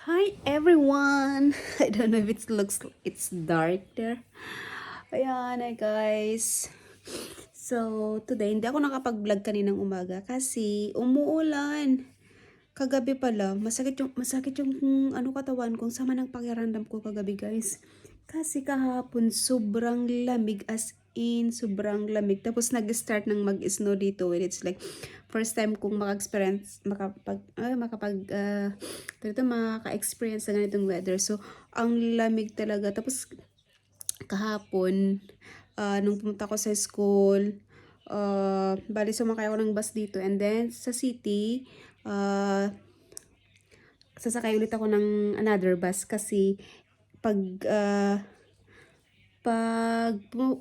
Hi everyone! I don't know if it's dark there. Ayan, hi guys. So, today hindi ako nakapag-vlog kaninang umaga kasi umuulan. Kagabi pala, masakit yung katawan kong sama ng pakiramdam ko kagabi, guys. Kasi kahapon sobrang lamig, as in sobrang lamig. Tapos nag-start ng mag-snow dito, and it's like first time kong maka-experience sa ganitong weather. So ang lamig talaga. Tapos kahapon, nung pumunta ko sa school, bali sumakay ako ng bus dito, and then sa city, sasakay ulit ako ng another bus kasi pag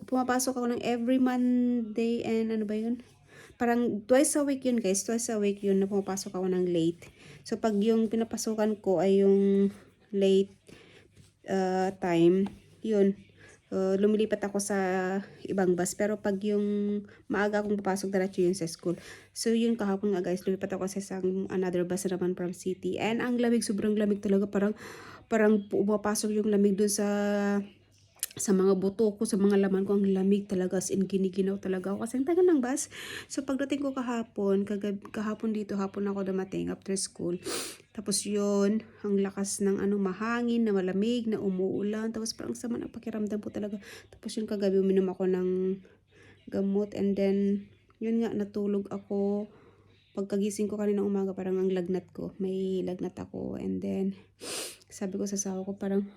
pumapasok ako ng every Monday and ano ba yun? Parang twice a week yun, guys. Twice a week yun na pumapasok ako ng late. So pag yung pinapasukan ko ay yung late time, yun. Lumilipat ako sa ibang bus. Pero pag yung maaga akong papasok, diretso yun sa school. So yun, kahapon nga guys, lumipat ako sa isang another bus naman from city. And ang lamig, sobrang lamig talaga. Parang pumapasok yung lamig dun sa mga buto ko, sa mga laman ko, ang lamig talaga, as in giniginaw talaga ako kasi ang tagal ng bus. So pagdating ko kahapon dito, hapon ako dumating after school. Tapos yun, ang lakas ng mahangin, na malamig, na umuulan, tapos parang sama ng pakiramdam ko talaga. Tapos yun, kagabi uminom ako ng gamot, and then yun nga, natulog ako. Pagkagising ko kanina umaga, parang ang lagnat ko, may lagnat ako, and then sabi ko sa asawa ko, parang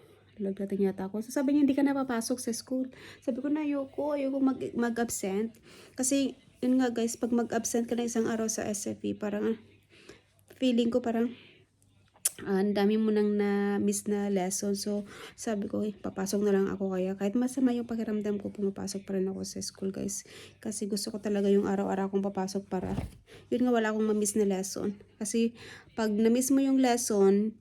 lagdating yata ako. So sabi niya, hindi ka na papasok sa school. Sabi ko na, ayoko mag-absent. Kasi, yun nga guys, pag mag-absent ka na isang araw sa SFE, parang feeling ko parang ang dami mo nang na-miss na lesson. So, sabi ko, papasok na lang ako kaya. Kahit masama yung pakiramdam ko, pumapasok pa rin ako sa school, guys. Kasi gusto ko talaga yung araw-araw akong papasok para, yun nga, wala akong ma-miss na lesson. Kasi, pag na-miss mo yung lesson,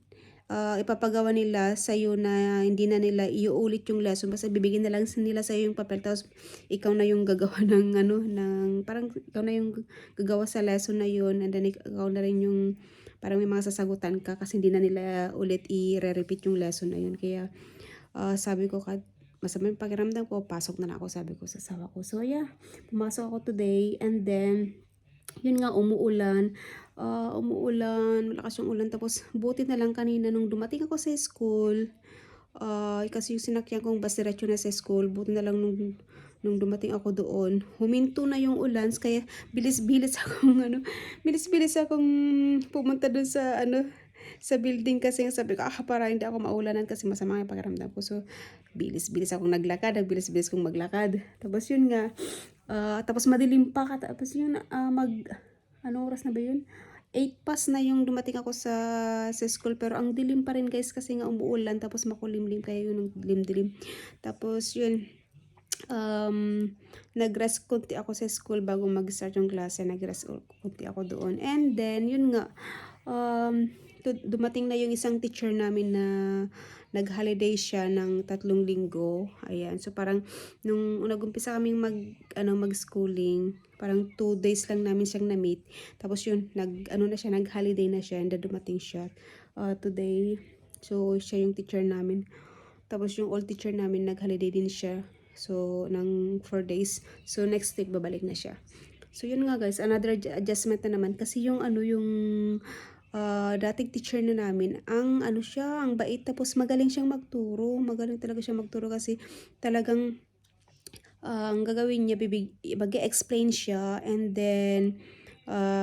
ipapagawa nila sa'yo na hindi na nila iuulit yung lesson. Basta bibigyan na lang nila sa'yo yung papel. Tapos, ikaw na yung gagawa parang ikaw na yung gagawa sa lesson na yun. And then, ikaw na rin yung, parang may mga sasagutan ka kasi hindi na nila ulit i-repeat yung lesson na yun. Kaya, sabi ko, masama yung pakiramdam ko, pasok na lang ako, sabi ko sa asawa ko. So, yeah, pumasok ako today, and then, yun nga, umuulan, malakas yung ulan. Tapos, buti na lang kanina nung dumating ako sa school, kasi yung sinakyan kong bus diretso na sa school, buti na lang nung dumating ako doon, huminto na yung ulan, kaya bilis-bilis akong bilis-bilis akong pumunta doon sa building kasi sabi ko, para hindi ako maulanan kasi masama yung pakiramdam ko. So, bilis-bilis akong naglakad, bilis-bilis kong maglakad. Tapos yun nga, tapos madilim pa, tapos yun, anong oras na ba yun? 8 past na yung dumating ako sa school, pero ang dilim pa rin guys kasi nga umuulan, tapos makulimlim, kaya yun ang dilim-dilim. Tapos yun, nag-rest konti ako sa school bago mag-start yung klase. Nag-rest konti ako doon. And then, yun nga, dumating na yung isang teacher namin na nag-holiday siya ng 3 linggo. Ayan. So, parang, nung nag-umpisa kaming mag-schooling, parang 2 days lang namin siyang na-meet. Tapos yun, nag-holiday na siya, and then dumating siya today. So, siya yung teacher namin. Tapos yung old teacher namin, nag-holiday din siya. So, ng 4 days. So, next week, babalik na siya. So, yun nga guys, another adjustment na naman. Kasi yung dating teacher na namin, ang bait, tapos magaling siyang magturo. Magaling talaga siyang magturo kasi talagang, ang gagawin niya, mag-explain siya, and then,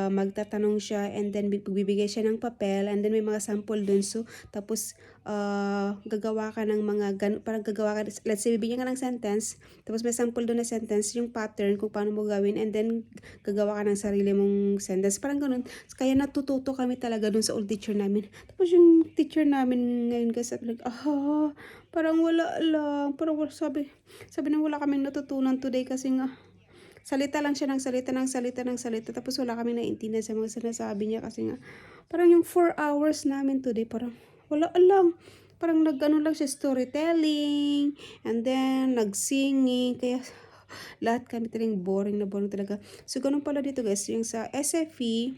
magtatanong siya, and then bibigay siya ng papel, and then may mga sample dun. So, tapos, gagawa ka ng parang gagawa ka, let's say, bibigyan ka ng sentence, tapos may sample dun na sentence, yung pattern kung paano mo gawin, and then, gagawa ka ng sarili mong sentence. Parang ganun. Kaya natututo kami talaga dun sa old teacher namin. Tapos yung teacher namin ngayon kasi, like, parang wala lang. Sabi na wala kaming natutunan today kasi nga, salita lang siya ng salita ng salita ng salita, tapos wala kaming naiintindihan sa mga sinasabi niya kasi nga, parang yung 4 hours namin today, parang wala lang. Parang lang siya, storytelling, and then nag-singing, kaya lahat kami talagang boring na boring talaga. So, ganun pala dito guys, yung sa SFE,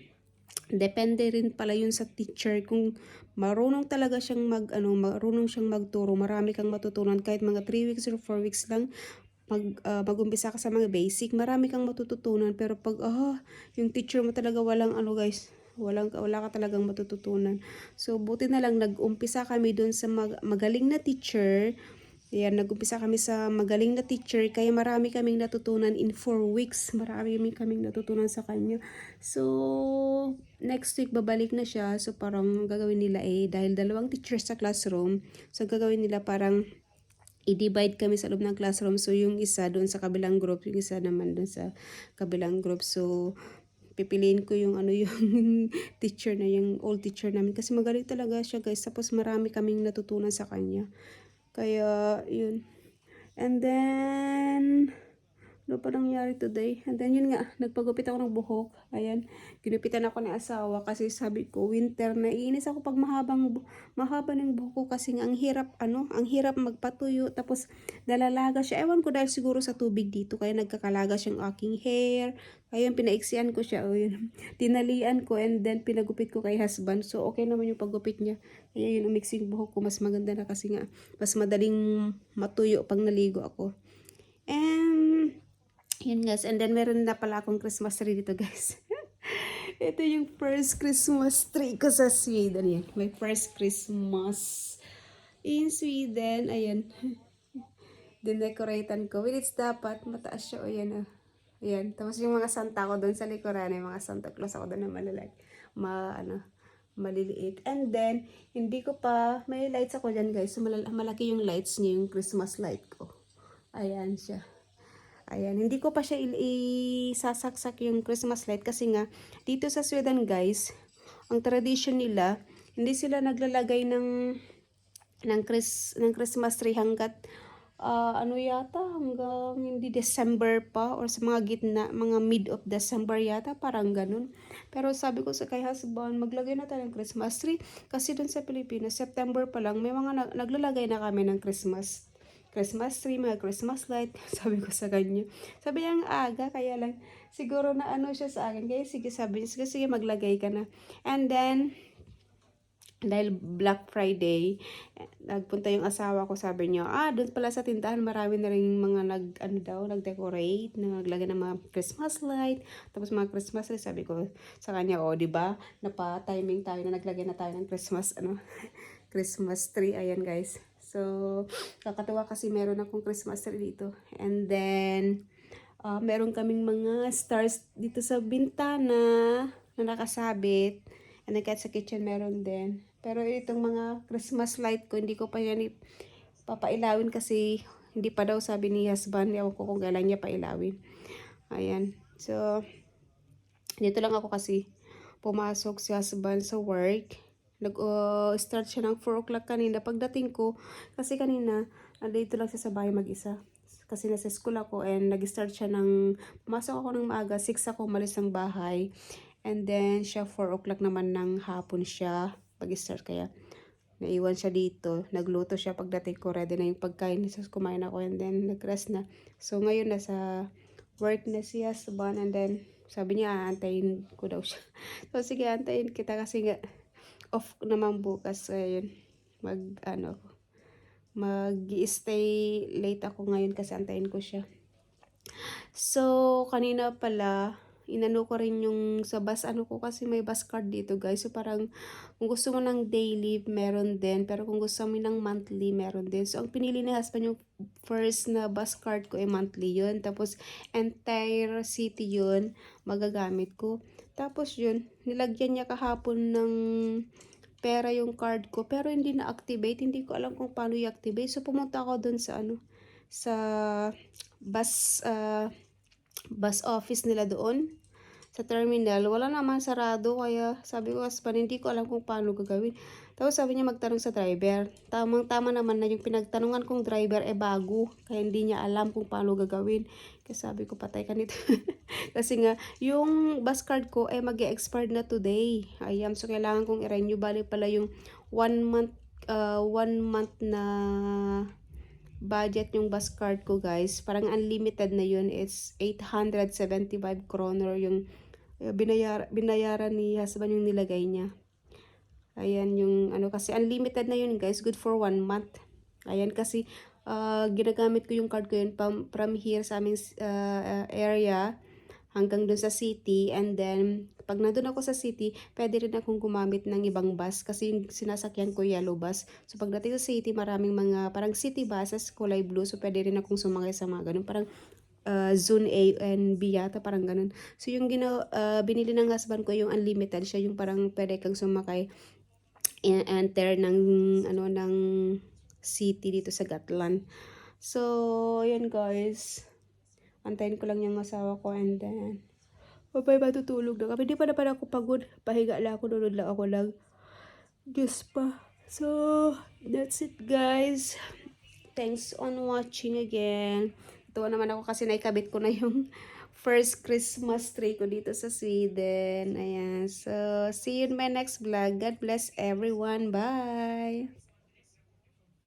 depende rin pala yun sa teacher kung marunong talaga siyang marunong siyang magturo, marami kang matutunan kahit mga 3 weeks or 4 weeks lang. Mag-umpisa ka sa mga basic, marami kang matututunan. Pero pag yung teacher mo talaga walang guys, wala ka talagang matututunan. So buti na lang nag-umpisa kami doon sa magaling na teacher. Ayan, nag-umpisa kami sa magaling na teacher, kaya marami kaming natutunan in 4 weeks. Marami kaming natutunan sa kanya. So, next week babalik na siya. So, parang gagawin nila dahil dalawang teachers sa classroom, so gagawin nila parang i-divide kami sa loob ng classroom. So, yung isa doon sa kabilang group, yung isa naman doon sa kabilang group. So, pipiliin ko yung yung teacher na, yung old teacher namin. Kasi magaling talaga siya guys. Tapos marami kaming natutunan sa kanya. Kaya, yun. And then, ano pa nangyari today? And then, yun nga, nagpagupit ako ng buhok. Ayan, ginupitan ako ng asawa kasi sabi ko, winter na. Iinis ako pag mahaba ng buhok ko kasi nga, ang hirap magpatuyo. Tapos, dalalaga siya. Ewan ko dahil siguro sa tubig dito. Kaya nagkakalaga siyang aking hair. Ayun, pinaiksian ko siya. O, yun. Tinalian ko and then pinagupit ko kay husband. So, okay naman yung paggupit niya. Kaya yun, umixing buhok ko. Mas maganda na kasi nga, mas madaling matuyo pag naligo ako. And, yun guys, and then meron na pala akong Christmas tree dito guys. Ito yung first Christmas tree ko sa Sweden. Yan, my first Christmas in Sweden. Ayan, dinecoratean ko. Well, it's dapat mataas siya. O yan. Ayan, tapos yung mga santa ko doon sa likuran, yung mga Santa Claus ako doon na maliliit. And then, hindi ko pa, may lights ako dyan guys. So, malaki yung lights niya, yung Christmas light ko. Ayan siya. Ayan, hindi ko pa siya isasaksak yung Christmas light kasi nga, dito sa Sweden guys, ang tradition nila, hindi sila naglalagay ng Christmas tree hanggat, hanggang hindi December pa or sa mga gitna, mga mid of December yata, parang ganun. Pero sabi ko sa kay husband, maglagay na tayo ng Christmas tree kasi dun sa Pilipinas, September pa lang, may mga naglalagay na kami ng Christmas tree, mga Christmas light. Sabi ko sa kanya. Sabi niya, ang aga, kaya lang, siguro na siya sa akin. Kaya sige, sabi niya, sige, maglagay ka na. And then, dahil Black Friday, nagpunta yung asawa ko, sabi niya, doon pala sa tindahan, marami na rin mga nag-decorate, naglagay ng mga Christmas light, tapos mga Christmas light. Sabi ko sa kanya, di ba, napa-timing tayo na naglagay na tayo ng Christmas, Christmas tree. Ayan guys. So, kakatuwa kasi meron akong Christmas tree dito. And then, meron kaming mga stars dito sa bintana na nakasabit. And then kahit sa kitchen meron din. Pero itong mga Christmas light ko, hindi ko pa yan papailawin kasi hindi pa daw sabi ni husband. Ewan ko kung kailan niya pailawin. Ayan. So, dito lang ako kasi pumasok si husband sa work. Nag-start siya ng 4 o'clock kanina. Pagdating ko, kasi kanina, dito lang siya sa bahay mag-isa. Kasi nasa school ako and nag-start siya pumasok ako ng maaga, 6 ako umalis ng bahay. And then, siya 4 o'clock naman ng hapon siya pag-start. Kaya, naiwan siya dito. Nagluto siya pagdating ko. Ready na yung pagkain. So, kumain ako and then nag-rest na. So, ngayon nasa work na siya sa van. And then, sabi niya, aantayin ko daw siya. So, sige, antayin kita kasi nga, off naman bukas. Ayun, mag-stay late ako ngayon kasi antayin ko siya. So, kanina pala, inano ko rin yung sa bus, ko kasi may bus card dito guys. So, parang, kung gusto mo ng daily, meron din. Pero kung gusto mo ng monthly, meron din. So, ang pinili ni husband yung first na bus card ko monthly yun. Tapos, entire city yun, magagamit ko. Tapos yun, nilagyan niya kahapon ng pera yung card ko. Pero hindi na-activate. Hindi ko alam kung paano i-activate. So, pumunta ako dun sa sa bus office nila doon sa terminal. Wala naman, sarado. Kaya sabi ko, hindi ko alam kung paano gagawin. Tapos sabi niya magtanong sa driver. Tamang-tama naman na yung pinagtanungan kong driver bago. Kaya hindi niya alam kung paano gagawin. Kaya sabi ko, patay ka nito. Kasi nga, yung bus card ko mag-expire na today. Ayan, so kailangan kong i-renew. Bali pala yung 1 month na budget yung bus card ko guys. Parang unlimited na yun. It's 875 kroner yung Binayaran ni husband yung nilagay niya. Ayan yung ano, kasi unlimited na yun guys, good for 1 month. Ayan kasi ginagamit ko yung card ko yun from here sa aming area hanggang dun sa city, and then pag nandun ako sa city, pwede rin akong gumamit ng ibang bus kasi yung sinasakyan ko yellow bus. So pagdating sa city, maraming mga parang city buses kulay blue, so pwede rin akong sumakay sa mga ganun, parang zone A and B yata, parang ganun. So yung binili ng husband ko yung unlimited, siya yung parang pwede kang sumakay enter ng ano ng city dito sa Gatlan. So yan guys, antayin ko lang yung asawa ko, and then babay, matutulog na kami. Hindi pa naman ako pagod, pahiga lang ako, nunod lang ako lang Diyos pa. So that's it guys, thanks on watching again. Tuwa naman ako kasi naikabit ko na yung first Christmas tree ko dito sa Sweden. Ayan. So, see you in my next vlog. God bless everyone. Bye!